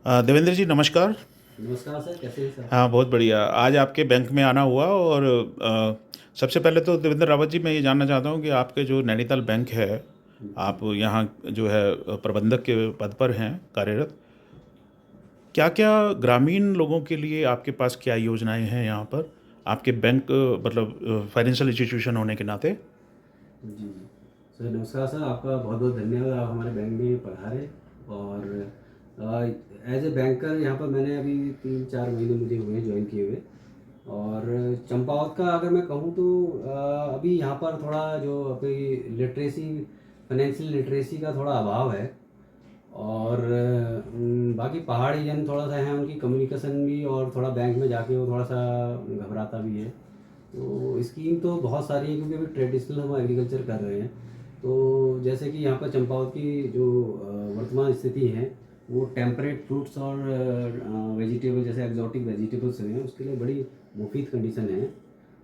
देवेंद्र जी नमस्कार। नमस्कार सर, कैसे हैं सर? हाँ बहुत बढ़िया। आज आपके बैंक में आना हुआ और सबसे पहले तो देवेंद्र रावत जी मैं ये जानना चाहता हूँ कि आपके जो नैनीताल बैंक है, जी। आप यहाँ जो है प्रबंधक के पद पर हैं कार्यरत। क्या क्या ग्रामीण लोगों के लिए आपके पास क्या योजनाएं हैं यहाँ पर आपके बैंक मतलब फाइनेंशियल इंस्टीट्यूशन होने के नाते? जी। सर नमस्कार सर, आपका बहुत बहुत धन्यवाद, आप हमारे बैंक में पधारे। और एज ए बैंकर यहाँ पर मैंने अभी 3-4 महीने मुझे हुए ज्वाइन किए हुए। और चंपावत का अगर मैं कहूँ तो अभी यहाँ पर थोड़ा जो अभी लिटरेसी, फाइनेंशियल लिटरेसी का थोड़ा अभाव है। और बाकी पहाड़ी जन थोड़ा सा है, उनकी कम्युनिकेशन भी, और थोड़ा बैंक में जाके वो थोड़ा सा घबराता भी है। तो स्कीम तो बहुत सारी है, क्योंकि अभी ट्रेडिशनल हम एग्रीकल्चर कर रहे हैं। तो जैसे कि यहाँ पर चंपावत की जो वर्तमान स्थिति है, वो टेम्परेट फ्रूट्स और वेजिटेबल, जैसे एक्जॉटिक वेजिटेबल्स हैं, उसके लिए बड़ी मुफीद कंडीशन है।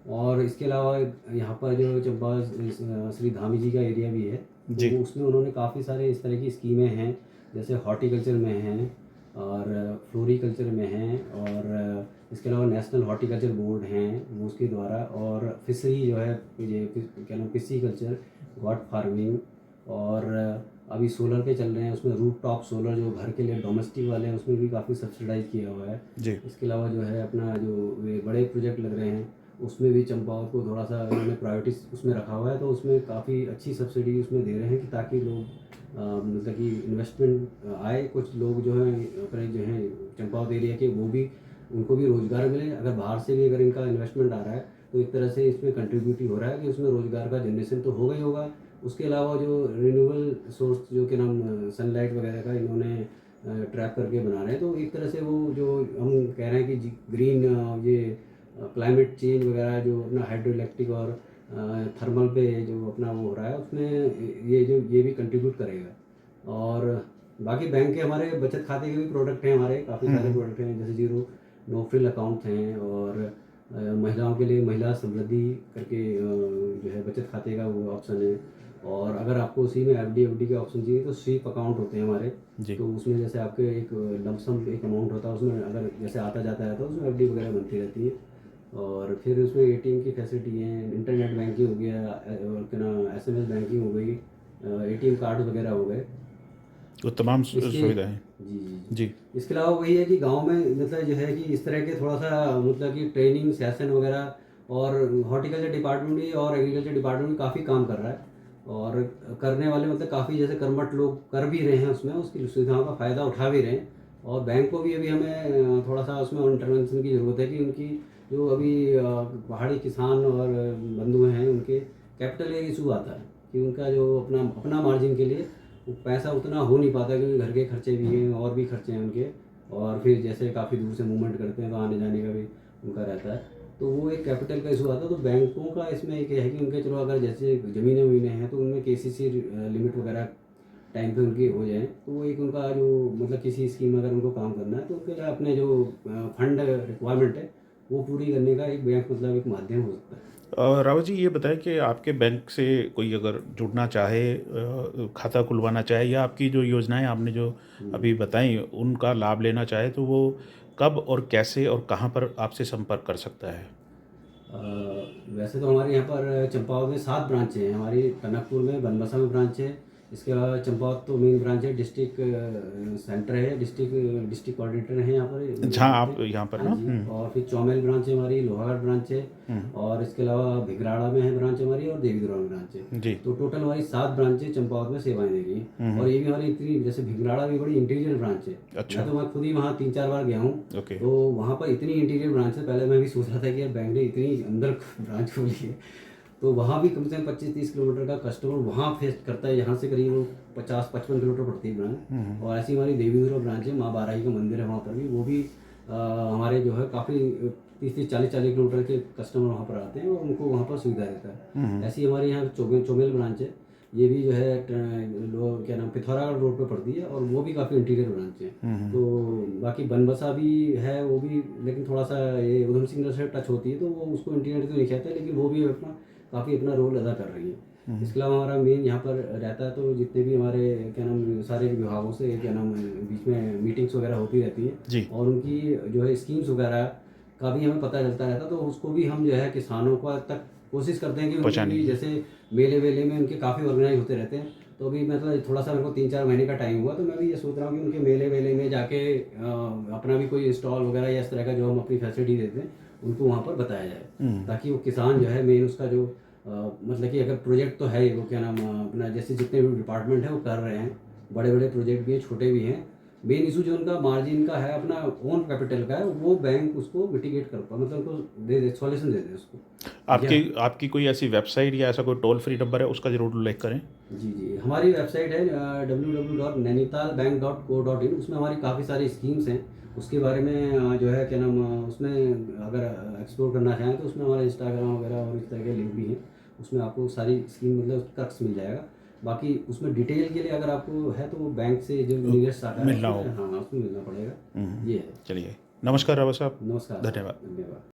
और इसके अलावा यहाँ पर जो चंपा श्री धामी जी का एरिया भी है, तो जी। उसमें उन्होंने काफ़ी सारे इस तरह की स्कीमें हैं। जैसे हॉर्टिकल्चर में हैं, और फ्लोरिकल्चर में हैं, और इसके अलावा नेशनल हॉर्टिकल्चर बोर्ड हैं वो उसके द्वारा, और फिशरी जो है, ये क्या नाम, पिस्सी कल्चर, गॉट फार्मिंग। और अभी सोलर के चल रहे हैं, उसमें रूफ टॉप सोलर जो घर के लिए डोमेस्टिक वाले हैं, उसमें भी काफ़ी सब्सिडाइज किया हुआ है। जी। इसके अलावा जो है अपना जो वे बड़े प्रोजेक्ट लग रहे हैं, उसमें भी चंपावत को थोड़ा सा इन्होंने प्रायोरिटी उसमें रखा हुआ है। तो उसमें काफ़ी अच्छी सब्सिडी उसमें दे रहे हैं, कि ताकि लोग मतलब कि इन्वेस्टमेंट आए। कुछ लोग जो हैं अपने जो हैं चंपावत एरिया के, वो भी, उनको भी रोज़गार मिले। अगर बाहर से भी अगर इनका इन्वेस्टमेंट आ रहा है, तो एक तरह से इसमें कंट्रीब्यूट ही हो रहा है, कि उसमें रोज़गार का जनरेशन तो होगा ही होगा। उसके अलावा जो रिन्यूएबल सोर्स जो कि नाम सनलाइट वगैरह का इन्होंने ट्रैप करके बना रहे हैं, तो एक तरह से वो जो हम कह रहे हैं कि ग्रीन, ये क्लाइमेट चेंज वगैरह, जो अपना हाइड्रो इलेक्ट्रिक और थर्मल पे जो अपना वो हो रहा है, उसमें ये भी कंट्रीब्यूट करेगा। और बाकी बैंक के हमारे बचत खाते के भी प्रोडक्ट हैं, हमारे काफ़ी सारे प्रोडक्ट हैं, जैसे जीरो नो फ्रिल अकाउंट हैं। और महिलाओं के लिए महिला समृद्धि करके जो है बचत खाते का वो ऑप्शन है। और अगर आपको उसी में एफडी का ऑप्शन चाहिए, तो स्वीप अकाउंट होते हैं हमारे। जी। तो उसमें जैसे आपके एक लमसम एक अमाउंट होता है, उसमें अगर जैसे आता जाता है, तो उसमें एफडी वगैरह बनती रहती है। और फिर उसमें एटीएम की फैसिलिटी है, इंटरनेट बैंकिंग हो गया, और क्या ना, एसएमएस बैंकिंग हो गई, एटीएम कार्ड वगैरह हो गए। वो तमाम इसके सुविधाएं। जी जी जी। जी। इसके अलावा वही है कि गांव में मतलब जो है कि इस तरह के थोड़ा सा मतलब कि ट्रेनिंग सेशन वगैरह, और हॉर्टिकल्चर डिपार्टमेंट भी और एग्रीकल्चर डिपार्टमेंट भी काफ़ी काम कर रहा है। और करने वाले मतलब काफ़ी जैसे कर्मठ लोग कर भी रहे हैं, उसमें उसकी सुविधाओं का फ़ायदा उठा भी रहे हैं। और बैंक को भी अभी हमें थोड़ा सा उसमें इंटरवेंशन की ज़रूरत है, कि उनकी जो अभी पहाड़ी किसान और बंधु हैं, उनके कैपिटल का इशू आता है, कि उनका जो अपना अपना मार्जिन के लिए वो पैसा उतना हो नहीं पाता, क्योंकि घर के खर्चे भी हैं और भी खर्चे हैं उनके। और फिर जैसे काफ़ी दूर से मूवमेंट करते हैं, तो आने जाने का भी उनका रहता है। तो वो एक कैपिटल का इशू आता है। तो बैंकों का इसमें एक है कि उनके, चलो अगर जैसे ज़मीनें वमीनें हैं, तो उनमें केसीसी लिमिट वगैरह टाइम पे उनकी हो जाए, तो वो एक उनका जो मतलब किसी स्कीम में अगर उनको काम करना है, तो उनके लिए अपने जो फंड रिक्वायरमेंट है, वो पूरी करने का एक बैंक मतलब एक माध्यम हो सकता है। रावत जी ये बताएं कि आपके बैंक से कोई अगर जुड़ना चाहे, खाता खुलवाना चाहे या आपकी जो योजनाएं आपने जो हम्म। अभी बताई उनका लाभ लेना चाहे तो वो कब और कैसे और कहाँ पर आपसे संपर्क कर सकता है? अ, वैसे तो हमारे यहाँ पर चंपावत में 7 ब्रांचें हैं। हमारी टनकपुर में, बनबसा में ब्रांच है। इसके अलावा चंपावत तो मेन ब्रांच है, डिस्ट्रिक्ट सेंटर है, डिस्ट्रिक्ट कोऑर्डिनेटर हैं यहाँ पर मेरे जहाँ यहाँ पे। आप यहाँ पर हाँ ना। जी। और फिर चौमेल ब्रांच है हमारी, लोहागढ़ ब्रांच है। हम्म। और इसके अलावा भिगराड़ा में है ब्रांच हमारी, और देवीद्वार में ब्रांच है। जी। तो टोटल हमारी 7 ब्रांचें चंपावत में सेवाएं दे रही हैं। और ये भी हमारी इतनी, जैसे भिगराड़ा भी बड़ी इंटीरियर ब्रांच है। मैं अच्छा। तो मैं खुद ही वहाँ 3-4 बार गया हूँ। ओके। तो वहाँ पर इतनी इंटीरियर ब्रांच है, पहले मैं भी सोच रहा था कि यार बैंक ने इतनी अंदर ब्रांच खोली है। तो वहाँ भी कम से कम 25-30 किलोमीटर का कस्टमर वहाँ फेस करता है। यहाँ से करीब 50-55 किलोमीटर पड़ती है ब्रांच। और ऐसी हमारी देवीधुरा ब्रांच है, माँ बाराही का मंदिर है वहाँ पर भी, वो भी हमारे जो है काफ़ी 30-40 किलोमीटर के कस्टमर वहाँ पर आते हैं, और उनको वहाँ पर सुविधा देता है। ऐसी हमारे यहाँ चोमेल ब्रांच है। ये भी जो है क्या नाम, पिथौरागढ़ रोड पे पड़ती है, और वो भी काफ़ी इंटीरियर ब्रांच है। तो बाकी बनबसा भी है, वो भी, लेकिन थोड़ा सा ये उधम सिंह नगर से टच होती है, तो वो उसको इंटीरियर तो नहीं कहते, लेकिन वो भी अपना काफ़ी अपना रोल अदा कर रही है। इसके अलावा हमारा मेन यहाँ पर रहता है, तो जितने भी हमारे क्या नाम सारे विभागों से क्या नाम बीच में मीटिंग्स वगैरह होती रहती हैं, जी। और उनकी जो है स्कीम्स वगैरह का भी हमें पता चलता रहता है, तो उसको भी हम जो है किसानों को तक कोशिश करते हैं कि उनकी पहुँचाने भी की। जैसे मेले वेले में उनके काफ़ी ऑर्गेनाइज होते रहते हैं। तो अभी मतलब थोड़ा सा मेरे को 3-4 महीने का टाइम हुआ, तो मैं भी ये सोच रहा हूँ कि उनके मेले वेले में जाके अपना भी कोई स्टॉल वगैरह या इस तरह का जो हम अपनी फैसिलिटी देते हैं उनको वहाँ पर बताया जाए, ताकि वो किसान जो है मेन उसका जो मतलब कि अगर प्रोजेक्ट तो है ही, वो क्या नाम अपना जैसे जितने भी डिपार्टमेंट है वो कर रहे हैं, बड़े बड़े प्रोजेक्ट भी हैं, छोटे भी हैं। मेन इशू जो उनका मार्जिन का है, अपना ओन कैपिटल का है, वो बैंक उसको मिटिगेट कर पाए, मतलब उनको दे दे, सॉल्यूशन दे दे उसको। आपकी या आपकी कोई ऐसी वेबसाइट या ऐसा कोई टोल फ्री नंबर है, उसका ज़रूर उल्लेख करें। जी, जी। हमारी वेबसाइट है www.nainitalbank.co.in, उसमें हमारी काफ़ी सारी स्कीम्स हैं। उसके बारे में जो है क्या नाम उसमें अगर एक्सप्लोर करना चाहें तो उसमें हमारा इंस्टाग्राम वगैरह और इस तरह के लिंक भी हैं। उसमें आपको सारी स्कीम मतलब क्रक्स मिल जाएगा। बाकी उसमें डिटेल के लिए अगर आपको है तो बैंक से जो नियरेस्ट शाखा है मिलना उसमें, होगा। हाँ, उसमें मिलना पड़ेगा। ये है। चलिए, नमस्कार रावत साहब, नमस्कार, धन्यवाद। धन्यवाद।